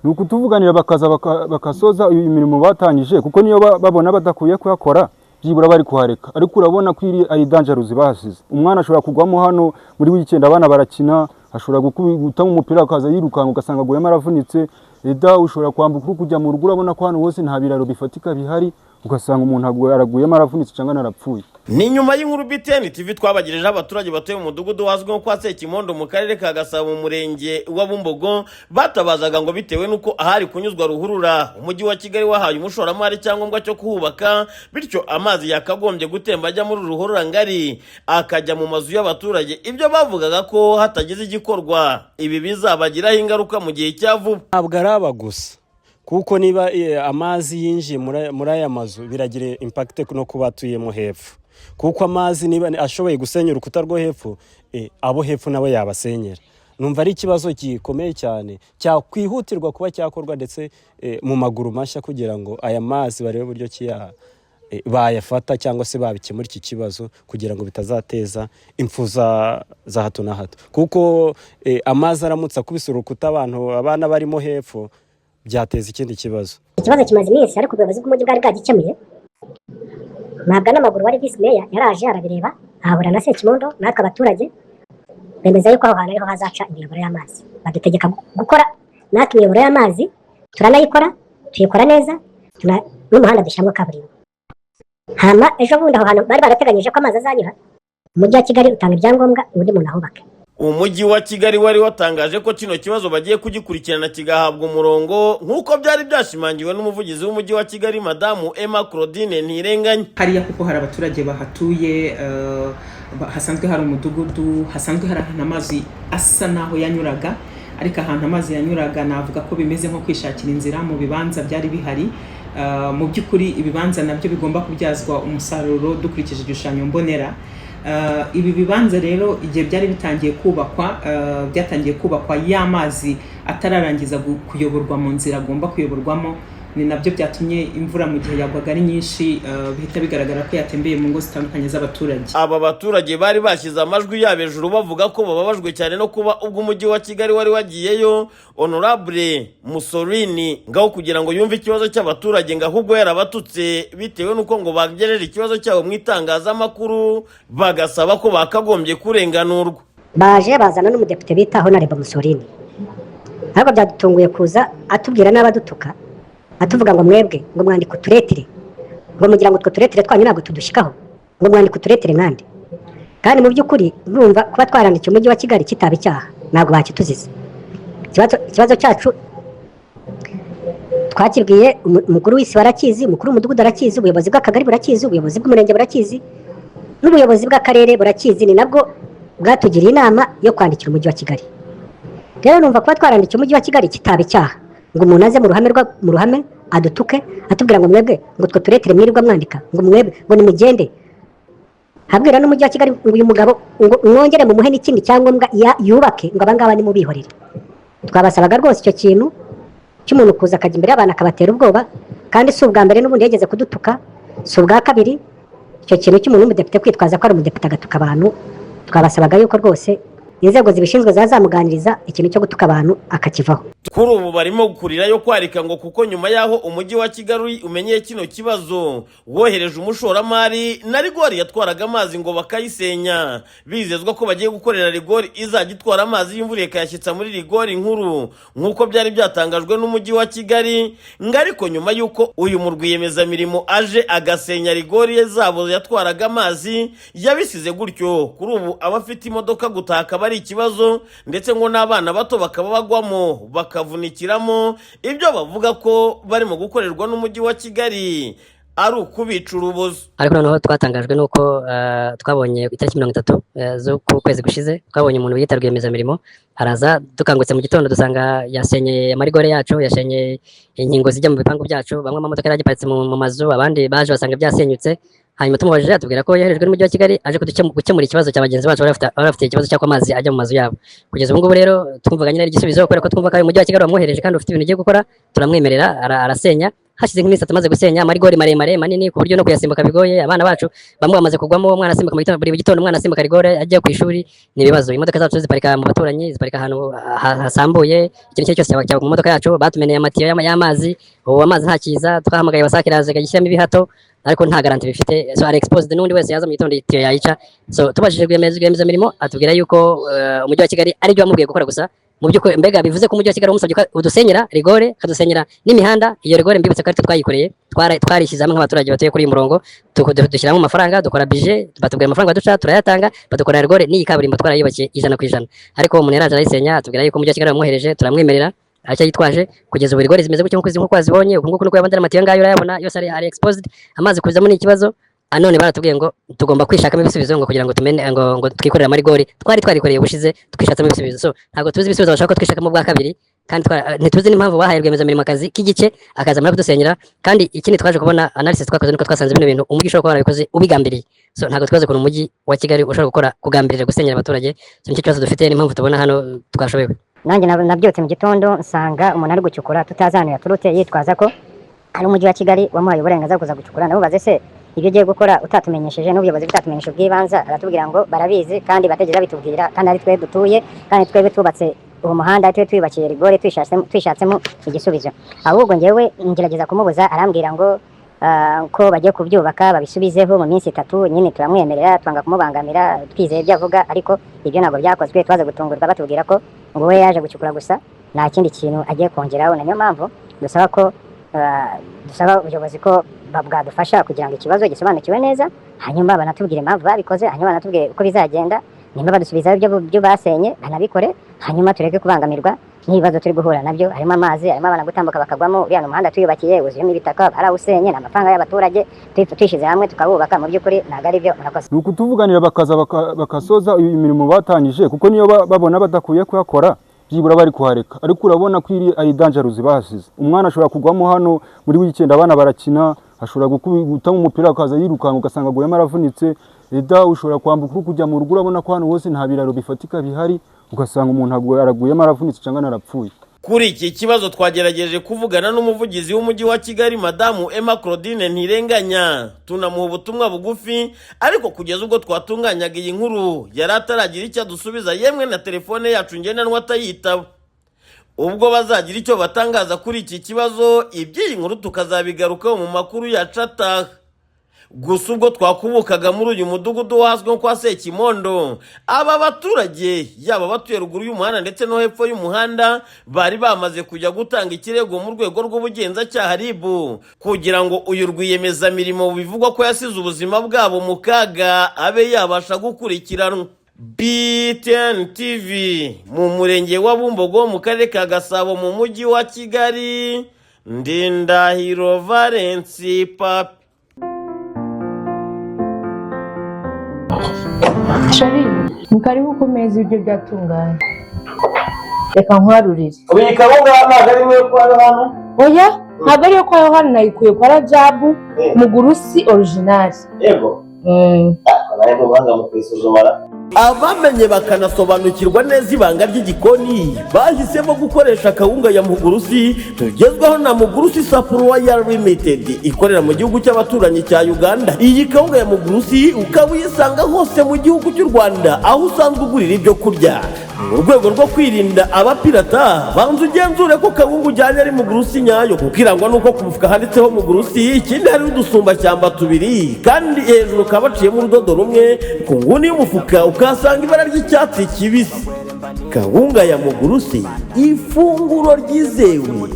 nuko tuvuganira bakaza bakasoza imirimo batangije kuko niyo babona badakuye kuyakora byibura bari kuhareka ariko urabona ko ari dangerous bahasize umwana ashobora kugwamo hano muri weekend abana barakina ashobora gutama umupira akaza yirukanka ugasanga guyemo aravunitse eda ushobora kwambuka kujya mu rugo urabona ko hano hose nta biraro bifatika bihari ugasanga umuntu araguyemo aravunitse cyangwa narapfuye. Ni nyuma y'inkuru BTN TV twabagejeje abaturage batuye mu mudugudu wazwi nko kwa Sekimondo mu karere ka Gasabo mu murenge wa Bumbogo batabazaga ngo bitewe nuko ahari kunyuzwa ruhurura umujyi wa Kigali wahaye umushoramari cyangombwa cyo kuhubaka bityo amazi yakagombye gutemba ajya muri ruhurura ngari akajya mu mazu y'abaturage ibyo bavugaga ko hatagize igikorwa ibi bizabagiraho ingaruka mu gihe cya vuba. Ntabwo araba gusa kuko niba amazi yinjiye muri aya mazu biragira impact no kubatuyemo hepfo kuko amazi niba ashoboye gusenya urukuta rwo hepfo abo hepfo nabo yabasenyera. Numva ari ikibazo gikomeye cyane cyakwihutirwa kuba cyakorwa ndetse mu maguru mashya kugira ngo aya mazi barebe uburyo bayafata cyangwa se babikemura iki kibazo kugira ngo bitazateza impfu za hato na hato kuko amazi aramutse akubise urukuta abana barimo hepfo byateza ikindi kibazo. Ikibazo kimaze iminsi ariko ubuyobozi bw'umujyi bwari bwagikemuye. Ntabwo n'amaguru wari visi meya yaraje arabireba ahura na Sekimondo natwe abaturage bemeza yuko aho hantu ariho hazaca imiyoboro y'amazi badutegeka gukora natwe imiyoboro y'amazi turanayikora tuyikora neza n'umuhanda dushyiramo kaburimbo. Hama ejo bundi aho hantu bari barateganyije ko amazi azanyura umujyi wa Kigali utanga ibyangombwa ubundi muntu ahubake. Umujyi wa Kigali wari watangaje ko kino kibazo bagiye kugikurikirana kigahabwa umurongo nk'uko byari byashimangiwe n'umuvugizi w'umujyi wa Kigali Madamu Emma Claudine Ntirenganya. Hariya kuko hari abaturage bahatuye hasanzwe hari umudugudu hasanzwe hari ahantu amazi asa naho yanyuraga ariko ahantu amazi yanyuraga navuga ko bimeze nko kwishakira inzira mu bibanza byari bihari. Mu by'ukuri ibibanza nabyo bigomba kubyazwa umusaruro dukurikije igishushanyo mbonera. Ibi bibanza rero igihe byari bitangiye kubakwa byatangiye kubakwa y'amazi atararangiza kuyoborwa mu nzira agomba kuyoborwamo ni nabyo byatumye imvura mu gihe yagwaga ari nyinshi bihita bigaragara ko yatembeye mu ngo zitandukanye z'abaturage. Aba baturage bari bashyize amajwi yabo hejuru bavuga ko bababajwe cyane no kuba ubwo umujyi wa Kigali wari wagiyeyo Honorable Musolini ngaho kugira ngo yumve ikibazo cy'abaturage ngo ahubwo yarabatutse bitewe nuko ngo bagerera ikibazo cyabo mu itangazamakuru bagasaba ko bakagombye kurenganurwa. Baje bazana n'umudepite bita Honorable Musolini ahubwo byadutunguye kuza atubwira n'abadutuka atuvuga ngo mwebwe ngo mwandike uturetire ngo mugira ngo tuturetire twanyu ntabwo tudushikaho ngo mwandike uturetire nkandi kandi mu by'ukuri urumva kuba twarandikiye umujyi wa Kigali kitaba icyaha ntabwo bakituzize. Ikibazo cyacu twakibwiye umukuru w'isi barakizi umukuru w'umudugudu arakizi ubuyobozi bw'akagari burakizi ubuyobozi bw'umurenge burakizi n'ubuyobozi bw'akarere burakizi ni nabwo bwatugiriye inama yo kwandikira umujyi wa Kigali. Rero numva kuba twarandikiye umujyi wa Kigali kitaba icyaha ngo umuntu aze mu ruhame adutuke atubwira ngo mwebwe ngo twe turetire mwirirwa mwandika ngo mwebwe ngo nimugende habwira n'umujyi wa Kigali uyu mugabo ngo mwongere mu muhe n'ikindi cyangombwa yubake ngo abangaba ni mubihorere. Twabasabaga rwose icyo kintu cy'umuntu kuza akajya imbere y'abantu akabatera ubwoba kandi si ubwa mbere n'ubundi yageze kudutuka si ubwa kabiri. Icyo kintu cy'umuntu w'umudepite kwitwaza ko ari umudepite agatuka abantu twabasabaga yuko rwose inzego zibishinzwe zazamuganiriza ikintu cyo gutuka abantu akakivaho. Kuri ubu barimo gukurira yo kwarika ngo kuko nyuma yaho umujyi wa Kigali umenyeye kino kibazo wohereje umushoramari na rigori yatwaraga amazi ngo bakayisenya bizezwa ko bagiye gukorera rigori izajya itwara amazi y'imvura ikayashyitsa muri rigori nkuru nk'uko byari byatangajwe n'umujyi wa Kigali ariko nyuma y'uko uyu mu rwiyemezamirimo aje agasenya rigori zabo yatwaraga amazi yabisize gutyo kuri ubu abafite imodoka gutaka bari ikibazo ndetse ngo n'abana bato bakaba bagwamo bakavunikiramo ibyo bavuga ko barimo gukorerwa n'umujyi wa Kigali ari ukubica urubozo. Ariko noneho twatangajwe nuko twabonye itariki 30 z'ukwezi gushize twabonye umuntu wita rwiyemezamirimo araza dukangutse mu gitondo dusanga yasenye amarigore yacu yashenye inkingo zijya mu bipangu byacu bamwe amamodoka yaragiparitse mu mazu abandi baje basanga byasenyutse. Hanyuma tumubajije atubwira ko yoherejwe n'umujyi wa Kigali aje gukemura ikibazo cy'abagenzi bacu bari bafite ikibazo cy'ako amazi ajya mu mazu yabo. Kugeza ubu ngubu rero twumvaga nyine igisubizo kubera ko twumva ko umujyi wa Kigali wamwohereje kandi ufite ibintu ugiye gukora turamwemerera arasenya hashize nk'iminsi atamaze gusenya amarigori maremare manini ku buryo no kuyasimbuka bigoye, abana bacu bamwe bamaze kugwamo, umwana asimbuka mu gitondo, buri gitondo umwana asimbuka rigore ajya ku ishuri, ni ibibazo. Imodoka zacu ziparika mu baturanyi, ziparika ahantu hasambuye, ikintu cyose cyaba mu modoka yacu, batumeneye amatiyo y'amazi, ubu amazi ntakiza, twahamagaye wasakiraje kagishyiramo ibihato ariko nta garanti bifite, so are exposed, n'undi wese yaza mu gitondo itiyo yayica. So tubajije rwiyemezamirimo atubwira yuko umujyi wa Kigali ari byo wamubwiye gukora gusa. Mu by'ukuri mbega bivuze ko umujyi wa Kigali umusabye udusenyera rigore, kadusenyera n'imihanda. Iyo rigore mbibutse ko ari twayikoreye, twarishyize hamwe nk'abaturage batuye kuri uyu murongo, dushyiramo amafaranga, dukora budget, batubwira amafaranga duca turayatanga, badukora rigore n'iyi kaburimbo twarayubakiye 100%. Ariko umuntu yaraje arayisenya, atubwira yuko umujyi wa Kigali wamwohereje, turamwemerera acya yitwaje kugeza ubu rigore zimeze gutyo nkuko wazibonye. Ubu nguko nuko yabandera amatiyo ngayo urayabona yose ari exposed, amazi kuzamo n'ikibazo. Anone baratubwiye ngo tugomba kwishakamo ibisubizo ngo kugira ngo tumenye ngo twikorera amarigori twarikoreye ubushize twishatsamo ibisubizo. So ntabwo tuzi ibisubizo bashaka ko twishakamo bwa kabiri, kandi ntituzi n'impamvu bahaye rwiyemezamirimo akazi k'igice akaza muri kudusenyera. Kandi ikindi twaje kubona analysis twakoze nuko twasanze bino bintu umujyi ushobora kuba warabikoze ubigambiriye. So ntabwo twaze ko umujyi wa Kigali ushobora gukora kugambirira gusenyera abaturage. So nicyo kibazo dufite, n'impamvu tubona hano twashobewe. Nanjye nabyotse mu gitondo nsanga umuntu ari gucukura tutazanira yaturutse yitwaza ko ari umujyi wa Kigali wamuhaye uburenganzira kuza gucukura. Nabubaze se ibyo ugiye gukora utatumenyesheje n'ubuyobozi butatumenyesha ubw'ibanza? Aratubwira ngo barabizi kandi bategera bitubwira, kandi ari twe dutuye, kandi twebwe tubatse uwo muhanda, twe twubakiye rigore twishatsemo igisubizo. Ahubwo njyewe ngerageza kumubuza, arambwira ngo ko bagiye kubyubaka babisubizeho mu minsi 3. Nyine turamwemerera, twanga kumubangamira, twizeye ibyo avuga, ariko ibyo ntabwo byakozwe. Twaze gutungurwa batubwira ko ngo we yaje gucukura gusa, nta kindi kintu agiye kongeraho. Niyo mpamvu dusaba ubuyobozi ko bwadufasha kugira ngo ikibazo gisobanukiwe neza, hanyuma banatubwire impamvu babikoze, hanyuma banatubwire uko bizagenda, nimba badusubizaho ibyo basenye banabikore, hanyuma tureke kubangamirwa n'ibibazo turi guhura nabyo. Harimo amazi, harimo abana gutambuka bakagwamo, uriya umuhanda tuyubakiye wuzuyemo ibitaka, barawusenye, n'amafaranga y'abaturage twishize hamwe tukabubaka. Mu by'ukuri ntabwo ari byo. Murakoze. Ni ukutuvuganira bakaza bakasoza imirimo batangije, kuko niyo babona badakwiye kuyakora byibura bari kuhareka. Ariko urabona ko ari dangerous bahasize. Umwana ashobora kugwamo hano muri weekend, abana barakina, ashobora gutamo umupira akaza yirukanka ugasanga aguyemo aravunitse. Eda ushobora kwambuka kujya mu rugo, urabona ko hano hose nta biraro bifatika bihari, ugasanga umuntu araguyemo aravunitse cyangwa narapfuye. Kuri iki kibazo twagerageje kuvugana n'umuvugizi w'umujyi wa Kigali Madamu Emma Claudine Ntirenganya, tunamuha ubutumwa bugufi, ariko kugeza ubwo twatunganyaga iyi nkuru yari ataragira icyo adusubiza, yemwe na telefone yacu ngendanwa atayitaba. Ubwo bazagira icyo batangaza kuri iki kibazo, iby'iyi nkuru tukazabigarukaho mu makuru yacu ataha. Gusa ubwo twakubukaga muri uyu mudugudu wahazwe kwa Sekimondo, aba baturage yaba batuye ruguru y'umuhanda ndetse no hepfo y'umuhanda bari bamaze kujya gutanga ikirego mu rwego rw'ubugenzacyaha RIB kugira ngo uyu rwiyemezamirimo bivugwa ko yasize ubuzima bwabo mu kaga abe yabasha gukurikiranwa. BTN TV mu murenge wa Bumbogo mu karere ka Gasabo mu mujyi wa Kigali, Ndindahiro Valence Papi. Shari, mukaribu ku meza ibyo byatunganye. Reka nkwarurire. Uyu kabunga ntabwo ari we kwa Yohana? Oya, ntabwo ari yo kwa Yohana, nayikuye kwa Rajabu Mugurusi original. Yego. Abaye mu banga mu kwisuzumara. Abamenye bakanasobanukirwa neza ibanga ry'igikoni bahisemo gukoresha kawunga ya Mugurusi tugezweho na Mugurusi Supply Limited ikorera mu gihugu cy'abaturanyi cya Uganda. Iyi kawunga ya Mugurusi ukaba uyisanga hose mu gihugu cy'u Rwanda, aho usanzwe ugurira ibyo kurya. Mu rwego rwo kwirinda abapirata, banza ugenzure ko kawunga ujyanye ari Mugurusi nyayo, kukirangwa nuko ku mufuka handitseho Mugurusi, ikindi hari udusumbashyamba 2 kandi hejuru kabaciyemo urudodo rumwe, ku nguni y'umufuka ukasanga ibara ry'icyatsi kibisi. Kawunga ya Mugurusi, ifunguro ryizewe.